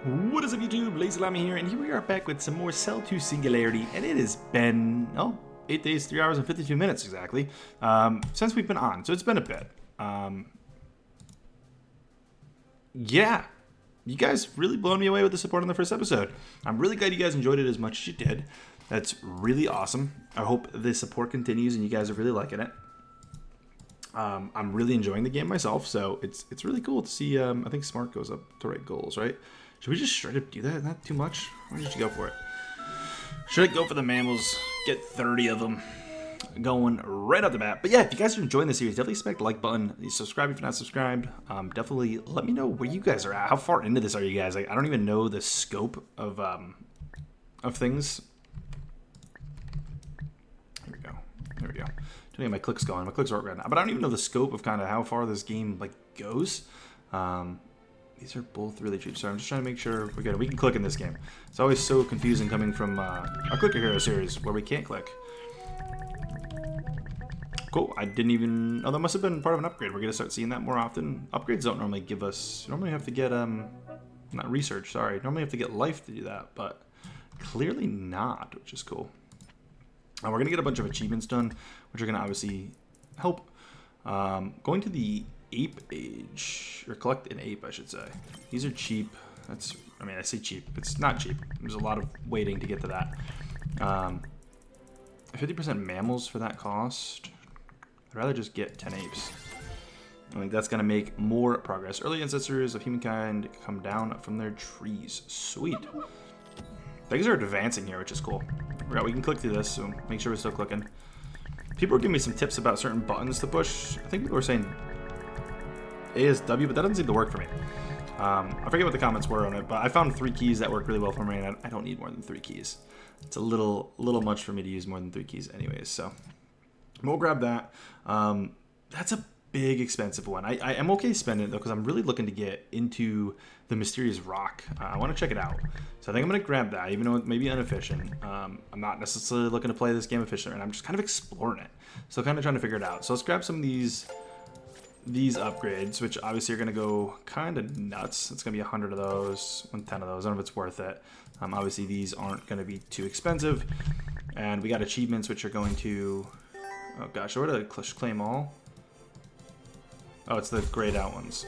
What is up YouTube, LazeeLlama here, and here we are back with some more Cell 2 Singularity, and it has been, 8 days, 3 hours, and 52 minutes exactly, since we've been on, so it's been a bit. Yeah, you guys really blown me away with the support on the first episode. I'm really glad you guys enjoyed it as much as you did. That's really awesome. I hope the support continues and you guys are really liking it. I'm really enjoying the game myself, so it's really cool to see. I think Smart goes up to right goals, right? Should we just straight up do that? Not too much? Why don't you go for it? Should I go for the mammals? Get 30 of them going right off the bat. But yeah, if you guys are enjoying the series, definitely smack the like button. Subscribe if you're not subscribed. Definitely let me know where you guys are at. How far into this are you guys? Like, I don't even know the scope of things. Here we go. There we go. Don't get my clicks going. My clicks aren't right now, but I don't even know the scope of kind of how far this game like goes. These are both really cheap, so I'm just trying to make sure we're good. We can click in this game. It's always so confusing coming from our Clicker Hero series where we can't click. Cool. I didn't even... Oh, that must have been part of an upgrade. We're going to start seeing that more often. Upgrades don't normally give us... Normally have to get... Not research, sorry. Normally have to get life to do that, but clearly not, which is cool. We're going to get a bunch of achievements done, which are going to obviously help. Going to the ape age, or collect an ape, I should say. These are cheap. That's, I mean, I say cheap. It's not cheap. There's a lot of waiting to get to that. 50% mammals for that cost. I'd rather just get 10 apes. I think that's going to make more progress. Early ancestors of humankind come down from their trees. Sweet. Things are advancing here, which is cool. We can click through this, so make sure we're still clicking. People are giving me some tips about certain buttons to push. I think people were saying ASW, but that doesn't seem to work for me. I forget what the comments were on it, but I found 3 keys that work really well for me, and I don't need more than 3 keys. It's a little much for me to use more than 3 keys anyways, so we'll grab that. That's a big expensive one. I am okay spending it though, because I'm really looking to get into the mysterious rock. I want to check it out, so I think I'm going to grab that, even though it may be inefficient. I'm not necessarily looking to play this game efficiently, and I'm just kind of exploring it, so kind of trying to figure it out. So let's grab some of these upgrades, which obviously are going to go kind of nuts. It's going to be 100 of those, 110 of those. I don't know if it's worth it. Obviously these aren't going to be too expensive, and we got achievements which are going to, oh gosh, where did I claim all? Oh, it's the grayed out ones.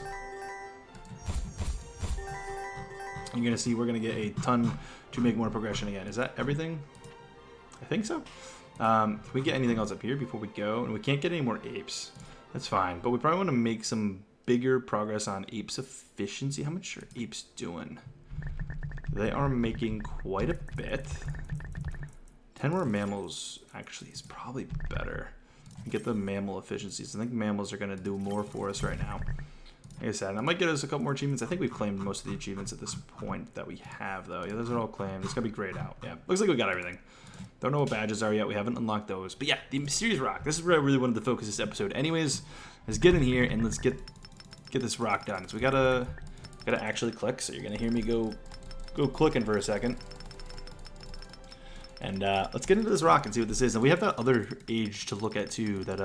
You're going to see we're going to get a ton to make more progression again. Is that everything? I think so. Can we get anything else up here before we go? And we can't get any more apes. That's fine. But we probably want to make some bigger progress on apes efficiency. How much are apes doing? They are making quite a bit. 10 more mammals actually is probably better. Get the mammal efficiencies. I think mammals are going to do more for us right now. Like I said, I might get us a couple more achievements. I think we've claimed most of the achievements at this point that we have, though. Yeah, those are all claimed. It's going to be grayed out. Yeah, looks like we got everything. Don't know what badges are yet. We haven't unlocked those. But yeah, the mysterious rock. This is where I really wanted to focus this episode. Anyways, let's get in here and let's get this rock done. So we gotta actually click. So you're gonna hear me go clicking for a second. And let's get into this rock and see what this is. And we have that other age to look at too. That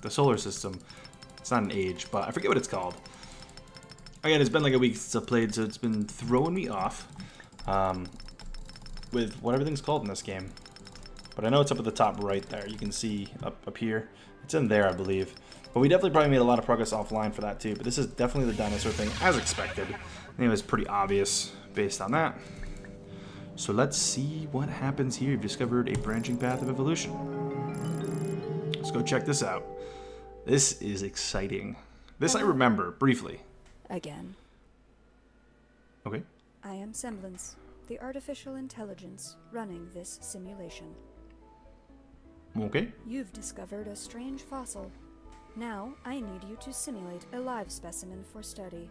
the solar system. It's not an age, but I forget what it's called. Again, it's been like a week since I played, so it's been throwing me off with what everything's called in this game. But I know it's up at the top right there. You can see up here. It's in there, I believe. But we definitely probably made a lot of progress offline for that too. But this is definitely the dinosaur thing, as expected. I think it was pretty obvious based on that. So let's see what happens here. You've discovered a branching path of evolution. Let's go check this out. This is exciting. This I remember briefly. Again. Okay. I am Semblance, the artificial intelligence running this simulation. Okay. You've discovered a strange fossil. Now, I need you to simulate a live specimen for study.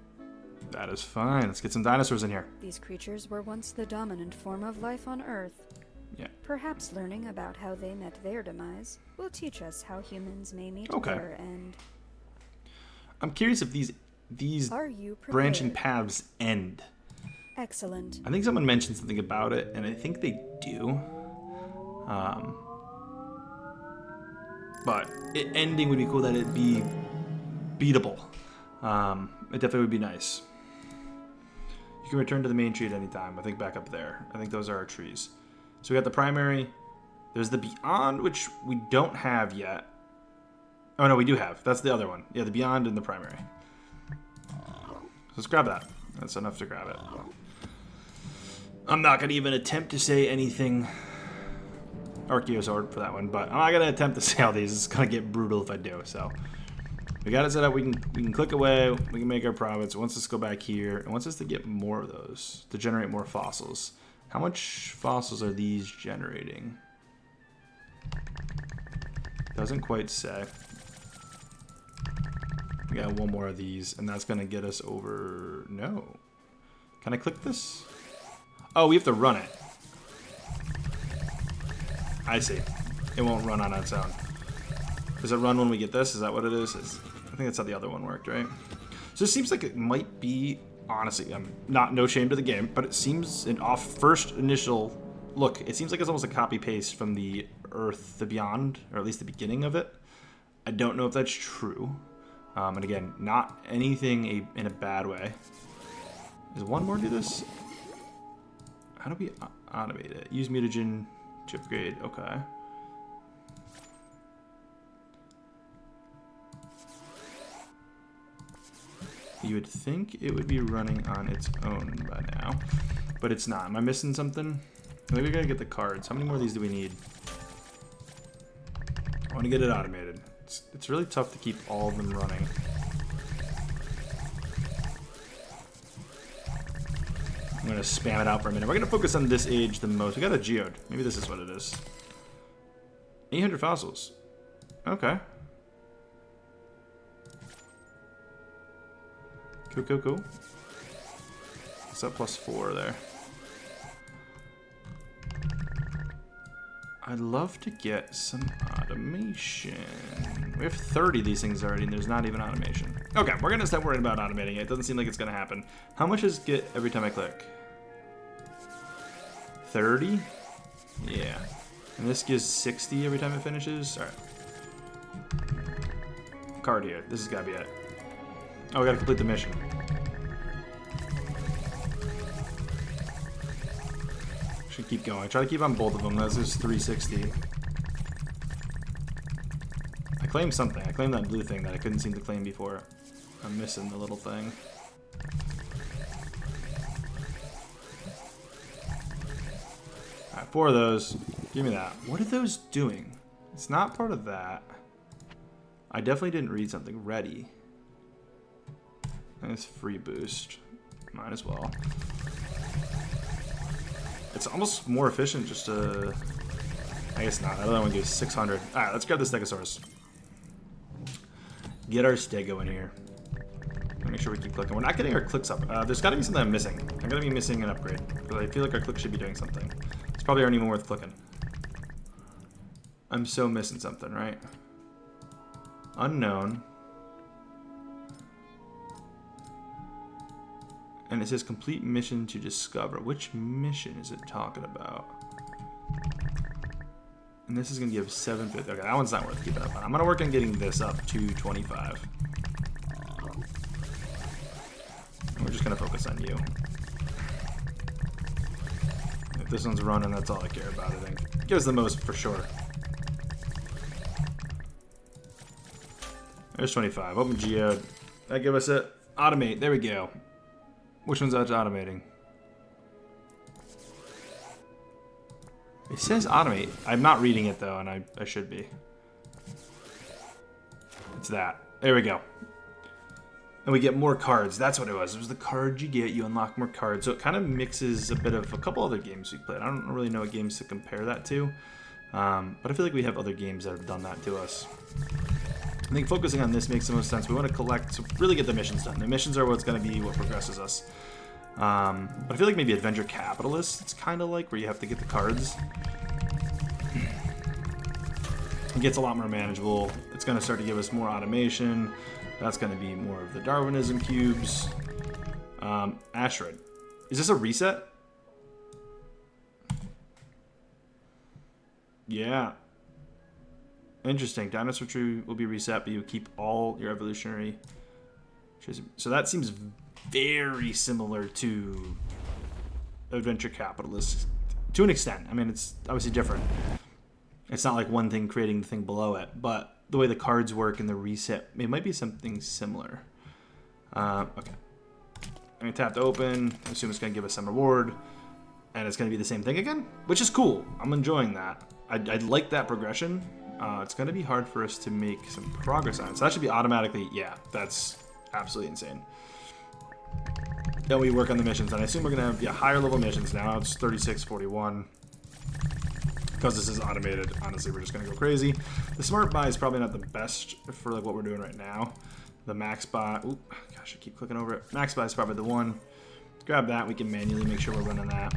That is fine. Let's get some dinosaurs in here. These creatures were once the dominant form of life on Earth. Yeah. Perhaps learning about how they met their demise will teach us how humans may meet their end. I'm curious if these Are you prepared? branching paths end. Excellent. I think someone mentioned something about it, and I think they do. But ending would be cool, that it be beatable. It definitely would be nice. You You can return to the main tree at any time. I think back up there. I think those are our trees. So we got the primary. There's the beyond, which we don't have yet. Oh, no, we do have. That's the other one. Yeah, the beyond and the primary. Let's grab that. That's enough to grab it. I'm not going to even attempt to say anything Archaeosaur for that one, but I'm not going to attempt to say all these. It's going to get brutal if I do, so... We got it set up. We can click away. We can make our profits. It wants us to go back here. It wants us to get more of those, to generate more fossils. How much fossils are these generating? Doesn't quite say. We got one more of these, and that's going to get us over... No. Can I click this? Oh, we have to run it. I see. It won't run on its own. Does it run when we get this? Is that what it is? I think that's how the other one worked, right? So it seems like it might be, honestly, I'm no shame to the game, but it seems, off first initial look, it seems like it's almost a copy-paste from the Earth, the Beyond, or at least the beginning of it. I don't know if that's true. And again, not anything in a bad way. Does one more do this? How do we automate it? Use mutagen to upgrade. Okay. You would think it would be running on its own by now, but it's not. Am I missing something? Maybe we gotta get the cards. How many more of these do we need? I want to get it automated. It's really tough to keep all of them running. I'm gonna spam it out for a minute. We're gonna focus on this age the most. We got a geode. Maybe this is what it is. 800 fossils. Okay. Cool. What's that +4 there? I'd love to get some automation. We have 30 of these things already, and there's not even automation. Okay, we're gonna stop worrying about automating it. It doesn't seem like it's gonna happen. How much does it get every time I click? 30? Yeah. And this gives 60 every time it finishes? Alright. Card here. This has gotta be it. Oh, we gotta complete the mission. Should keep going. Try to keep on both of them. That's just 360. I claimed something. I claimed that blue thing that I couldn't seem to claim before. I'm missing the little thing. Alright, 4 of those. Give me that. What are those doing? It's not part of that. I definitely didn't read something. Ready. And it's free boost. Might as well. It's almost more efficient just to... I guess not. That other one gives 600. Alright, let's grab the Stegosaurus. Get our Stego in here. Make sure we keep clicking. We're not getting our clicks up. There's got to be something I'm missing. I'm going to be missing an upgrade. Because I feel like our click should be doing something. It's probably aren't even worth clicking. I'm so missing something, right? Unknown. And it says complete mission to discover. Which mission is it talking about? And this is going to give 750. Okay, that one's not worth keeping up on. I'm going to work on getting this up to 25. And we're just going to focus on you. If this one's running, that's all I care about. I think. Gives the most for sure. There's 25. Open Geode. That give us it. Automate. There we go. Which one's automating? It says automate. I'm not reading it though, and I should be. It's that. There we go. And we get more cards. That's what it was. It was the card you get. You unlock more cards. So it kind of mixes a bit of a couple other games we played. I don't really know what games to compare that to. But I feel like we have other games that have done that to us. I think focusing on this makes the most sense. We want to collect to really get the missions done. The missions are what's going to be what progresses us. But I feel like maybe Adventure Capitalist, it's kind of like where you have to get the cards. It gets a lot more manageable. It's going to start to give us more automation. That's going to be more of the Darwinism cubes. Asteroid. Is this a reset? Yeah. Interesting. Dinosaur tree will be reset, but you keep all your evolutionary. So that seems very similar to Adventure Capitalist to an extent. I mean, it's obviously different. It's not like one thing creating the thing below it, but the way the cards work and the reset, it might be something similar. Okay. I'm going to tap to open. I assume it's going to give us some reward. And it's going to be the same thing again, which is cool. I'm enjoying that. I like that progression. It's going to be hard for us to make some progress on it. So that should be automatically, yeah, that's absolutely insane. Then we work on the missions. And I assume we're going to have higher level missions now. It's 36, 41. Because this is automated, honestly, we're just going to go crazy. The smart buy is probably not the best for like what we're doing right now. The max buy, oop, gosh, I keep clicking over it. Max buy is probably the one. Grab that, we can manually make sure we're running that.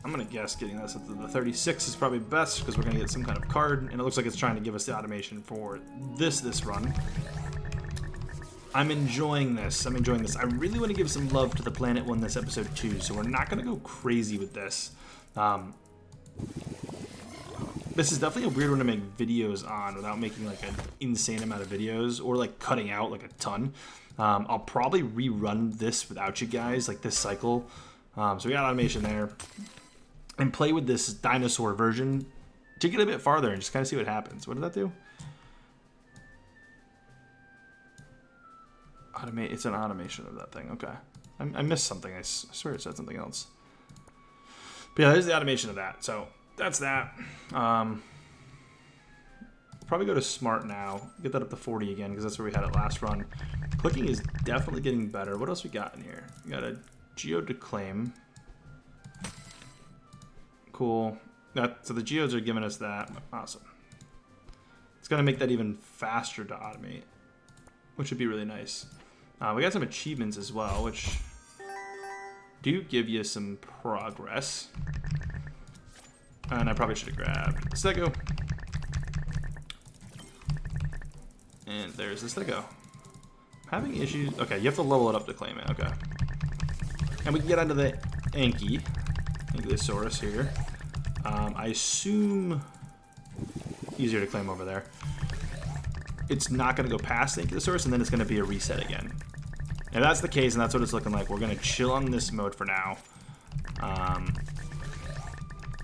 I'm going to guess getting this up to the 36 is probably best because we're going to get some kind of card. And it looks like it's trying to give us the automation for this run. I'm enjoying this. I'm enjoying this. I really want to give some love to the planet one this episode too, so we're not going to go crazy with this. This is definitely a weird one to make videos on without making like an insane amount of videos or like cutting out like a ton. I'll probably rerun this without you guys, like this cycle. So we got automation there. And play with this dinosaur version to get a bit farther and just kind of see what happens. What did that do? Automate. It's an automation of that thing. Okay. I missed something. I swear it said something else. But yeah, there's the automation of that. So that's that. Probably go to smart now. Get that up to 40 again because that's where we had it last run. Clicking is definitely getting better. What else we got in here? We got a geodeclaim. Cool. So the geodes are giving us that. Awesome. It's going to make that even faster to automate, which would be really nice. We got some achievements as well, which do give you some progress. And I probably should have grabbed the Stego. And there's the Stego. Having issues. Okay, you have to level it up to claim it. Okay. And we can get onto the Ankylosaurus here. I assume easier to claim over there. It's not going to go past the Ankylosaurus, and then it's going to be a reset again. If that's the case, and that's what it's looking like, we're going to chill on this mode for now.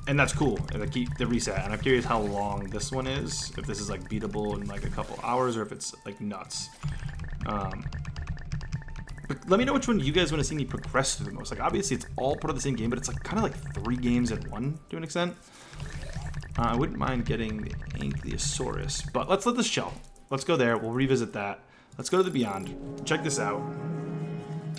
And that's cool. It'll keep the reset. And I'm curious how long this one is. If this is like beatable in like a couple hours, or if it's like nuts. But let me know which one you guys want to see me progress through the most. Like, obviously, it's all part of the same game, but it's like kind of like 3 games in one to an extent. I wouldn't mind getting the Ankylosaurus, but let's let this chill. Let's go there. We'll revisit that. Let's go to the Beyond. Check this out.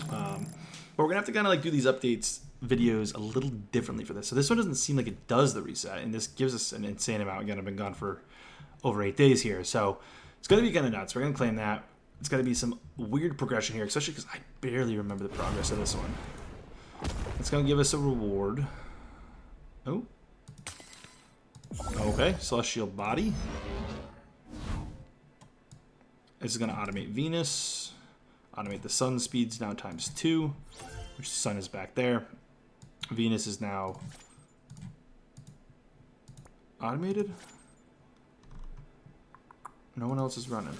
But we're gonna have to kind of like do these updates videos a little differently for this. So this one doesn't seem like it does the reset, and this gives us an insane amount. Again, I've been gone for over 8 days here, so it's gonna be kind of nuts. We're gonna claim that. It's gonna be some weird progression here, especially because I barely remember the progress of this one. It's gonna give us a reward. Oh. Okay, Celestial Body. This is going to automate Venus, automate the sun speeds now ×2, which the sun is back there. Venus is now automated. No one else is running.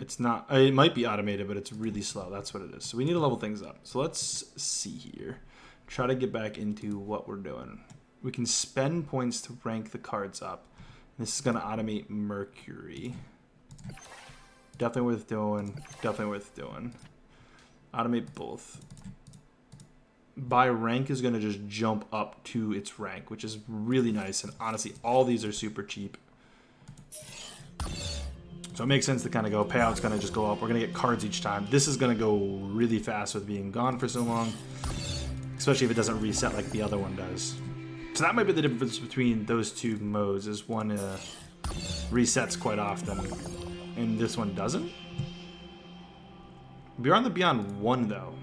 It's not, it might be automated, but it's really slow. That's what it is. So we need to level things up. So let's see here. Try to get back into what we're doing. We can spend points to rank the cards up. This is going to automate Mercury. Definitely worth doing. Definitely worth doing. Automate both. Buy rank is going to just jump up to its rank, which is really nice. And honestly, all these are super cheap. So it makes sense to kind of go. Payout's going to just go up. We're going to get cards each time. This is going to go really fast with being gone for so long. Especially if it doesn't reset like the other one does. So that might be the difference between those two modes, is one resets quite often, and this one doesn't. Beyond the Beyond 1, though.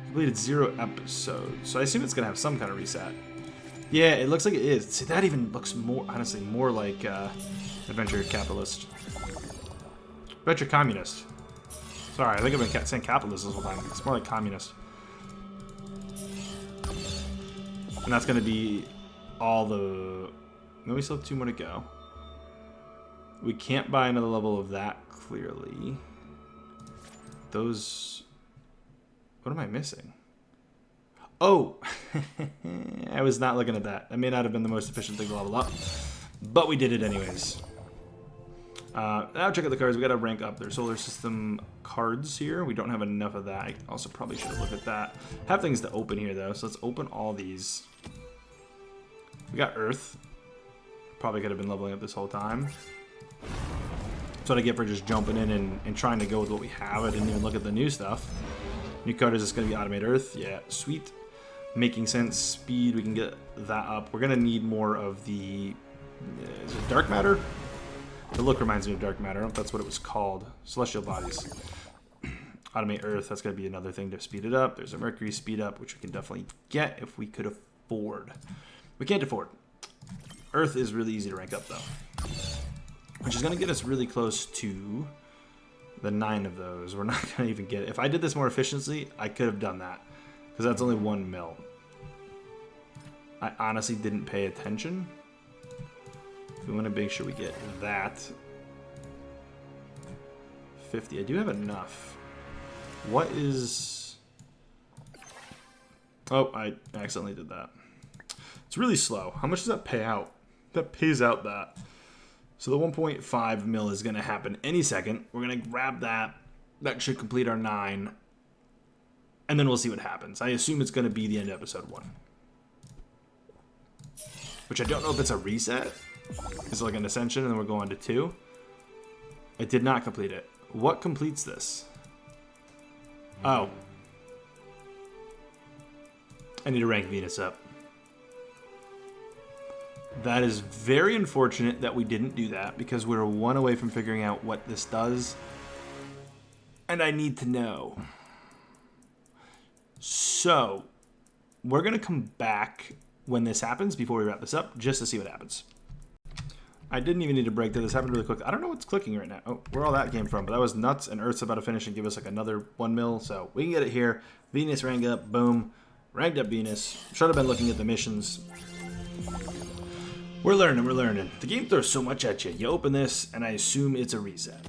Completed 0 episodes, so I assume it's going to have some kind of reset. Yeah, it looks like it is. See, that even looks more, honestly, more like Adventure Capitalist. Adventure Communist. Sorry, I think I've been saying Capitalist this whole time. It's more like Communist. And that's going to be all the... No, we still have 2 more to go. We can't buy another level of that clearly. Those... What am I missing? Oh! I was not looking at that. That may not have been the most efficient thing to level up. But we did it anyways. Now check out the cards. We got to rank up their solar system cards here. We don't have enough of that. I also probably should have looked at that. Have things to open here though, so let's open all these. We got Earth. Probably could have been leveling up this whole time. That's what I get for just jumping in and trying to go with what we have. I didn't even look at the new stuff. New card is just going to be Automate Earth. Yeah, sweet. Making sense. Speed, we can get that up. We're going to need more of the... Is it Dark Matter? The look reminds me of Dark Matter. I don't know if that's what it was called. Celestial Bodies. Automate Earth. That's going to be another thing to speed it up. There's a Mercury speed up, which we can definitely get if we could afford. We can't afford. Earth is really easy to rank up, though. Which is going to get us really close to the 9 of those. We're not going to even get it. If I did this more efficiently, I could have done that. Because that's only 1 mil. I honestly didn't pay attention. We want to make sure we get that. 50. I do have enough. What is... Oh, I accidentally did that. It's really slow. How much does that pay out? That pays out that. So the 1.5 mil is going to happen any second. We're going to grab that. That should complete our 9. And then we'll see what happens. I assume it's going to be the end of episode 1. Which I don't know if it's a reset. It's like an ascension and then we're going to 2. I did not complete it. What completes this? Oh. I need to rank Venus up. That is very unfortunate that we didn't do that because we're 1 away from figuring out what this does. And I need to know. So, we're going to come back when this happens before we wrap this up just to see what happens. I didn't even need to break through. This happened really quick. I don't know what's clicking right now. Oh, where all that came from, but that was nuts. And Earth's about to finish and give us like another 1 mil. So we can get it here. Venus ranked up. Boom. Ranked up Venus. Should have been looking at the missions. We're learning. We're learning. The game throws so much at you. You open this, and I assume it's a reset.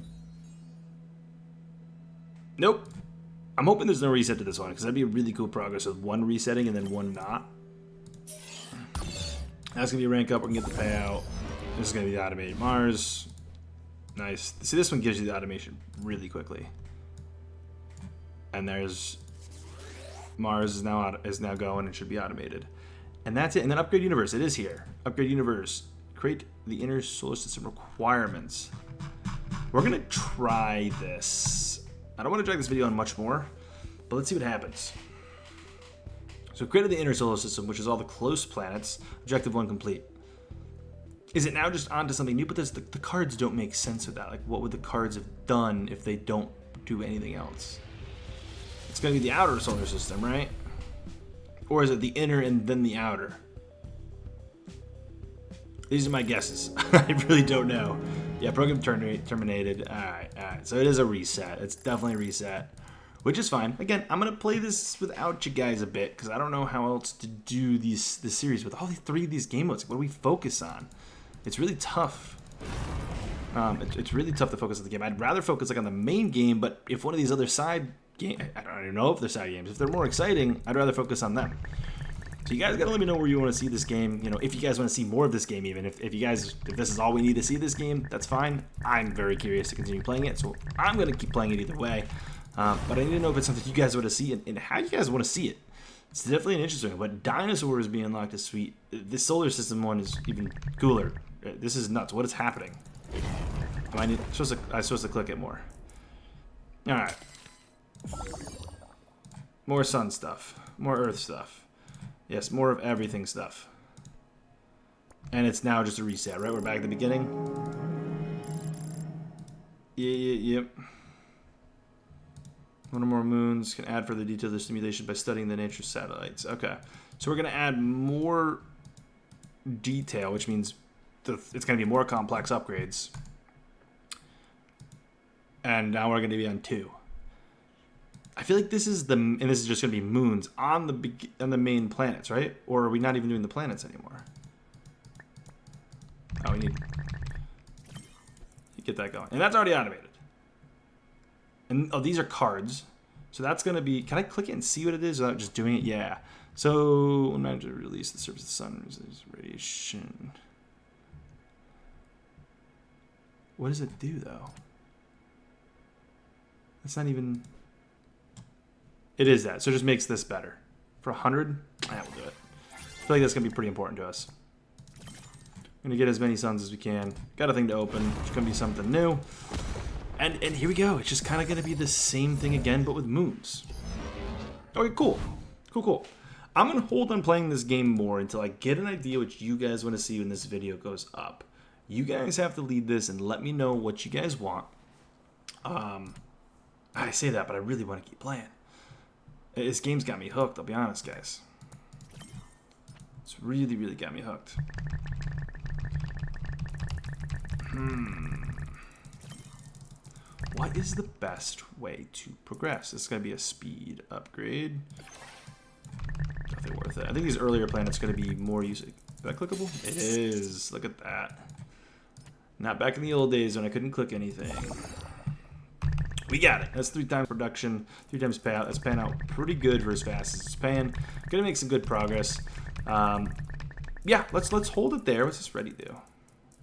Nope. I'm hoping there's no reset to this one, because that'd be a really cool progress with 1 resetting and then 1 not. That's going to be a rank up. We can get the payout. This is going to be the automated Mars. Nice. See, this one gives you the automation really quickly. And there's... Mars is now going and should be automated. And that's it. And then Upgrade Universe. It is here. Upgrade Universe. Create the inner solar system requirements. We're going to try this. I don't want to drag this video on much more, but let's see what happens. So created the inner solar system, which is all the close planets. Objective 1 complete. Is it now just onto something new? But the cards don't make sense with that. Like, what would the cards have done if they don't do anything else? It's going to be the outer solar system, right? Or is it the inner and then the outer? These are my guesses. I really don't know. Yeah, program terminated. Alright. So it is a reset. It's definitely a reset. Which is fine. Again, I'm going to play this without you guys a bit, because I don't know how else to do this series with all 3 of these game modes. What do we focus on? It's really tough. It's really tough to focus on the game. I'd rather focus like on the main game, but if one of these other side games, I don't even know if they're side games. If they're more exciting, I'd rather focus on them. So you guys gotta let me know where you want to see this game. You know, if you guys want to see more of this game, even if this is all we need to see this game, that's fine. I'm very curious to continue playing it, so I'm gonna keep playing it either way. But I need to know if it's something you guys want to see and how you guys want to see it. It's definitely an interesting one. But Dinosaurs being unlocked is sweet. This solar system one is even cooler. This is nuts. What is happening? I'm supposed to click it more. All right. More sun stuff. More Earth stuff. Yes, more of everything stuff. And it's now just a reset, right? We're back at the beginning. Yep. 1 or more moons can add further detail to the simulation by studying the nature of satellites. Okay. So we're going to add more detail, which means it's going to be more complex upgrades. And now we're going to be on 2. I feel like this is and this is just going to be moons on the main planets, right? Or are we not even doing the planets anymore? Oh, we need to get that going. And that's already automated. And oh, these are cards. So that's going to be... Can I click it and see what it is without just doing it? Yeah. So, I'm going to release the surface of the sun. Radiation. What does it do, though? That's not even... It is that. So it just makes this better. For 100? Yeah, we'll do it. I feel like that's going to be pretty important to us. We're going to get as many suns as we can. Got a thing to open. It's going to be something new. And here we go. It's just kind of going to be the same thing again, but with moons. Okay, cool. Cool. I'm going to hold on playing this game more until I get an idea what you guys want to see when this video goes up. You guys have to lead this and let me know what you guys want. I say that, but I really want to keep playing. This game's got me hooked, I'll be honest, guys. It's really, really got me hooked. What is the best way to progress? This is going to be a speed upgrade. Definitely worth it. I think these earlier planets are going to be more useful. Is that clickable? It is. Look at that. Not back in the old days when I couldn't click anything. We got it. That's 3 times production, 3 times payout. That's paying out pretty good for as fast as it's paying. Gonna make some good progress. Yeah, let's hold it there. What's this ready do?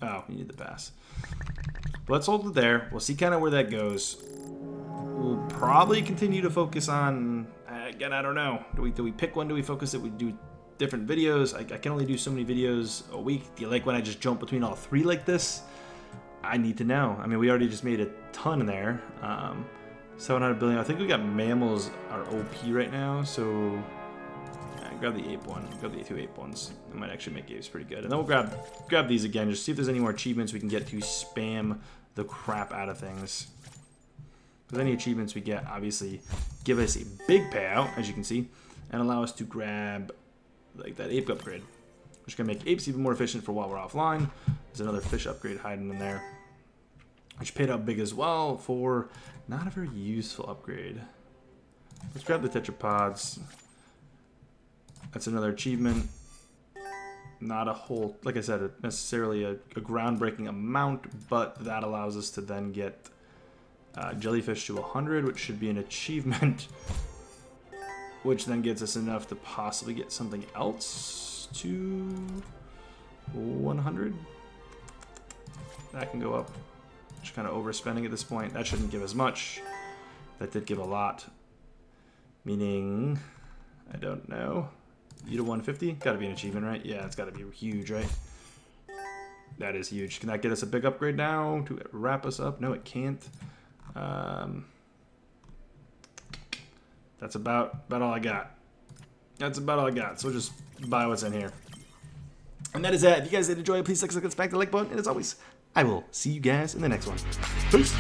Oh, we need the pass. Let's hold it there. We'll see kind of where that goes. We'll probably continue to focus on. Again, I don't know. Do we pick one? Do we focus it? We do different videos. I can only do so many videos a week. Do you like when I just jump between all 3 like this? I need to know. I mean, we already just made a ton in there. 700 billion. I think we got mammals are OP right now, so grab the ape one. Grab the 2 ape ones. That might actually make apes pretty good. And then we'll grab these again, just see if there's any more achievements we can get to spam the crap out of things. Because any achievements we get, obviously, give us a big payout, as you can see, and allow us to grab like that ape upgrade, which can make apes even more efficient for while we're offline. There's another fish upgrade hiding in there, which paid out big as well for not a very useful upgrade. Let's grab the tetrapods. That's another achievement. Not a whole, like I said, necessarily a groundbreaking amount, but that allows us to then get jellyfish to 100, which should be an achievement, which then gets us enough to possibly get something else to 100. That can go up. Just kind of overspending at this point. That shouldn't give as much. That did give a lot. Meaning, I don't know. U to 150? Gotta be an achievement, right? Yeah, it's gotta be huge, right? That is huge. Can that get us a big upgrade now to wrap us up? No, it can't. That's about all I got. That's about all I got. So we'll just buy what's in here. And that is that. If you guys did enjoy it, please smack the like button. And as always, I will see you guys in the next one. Peace.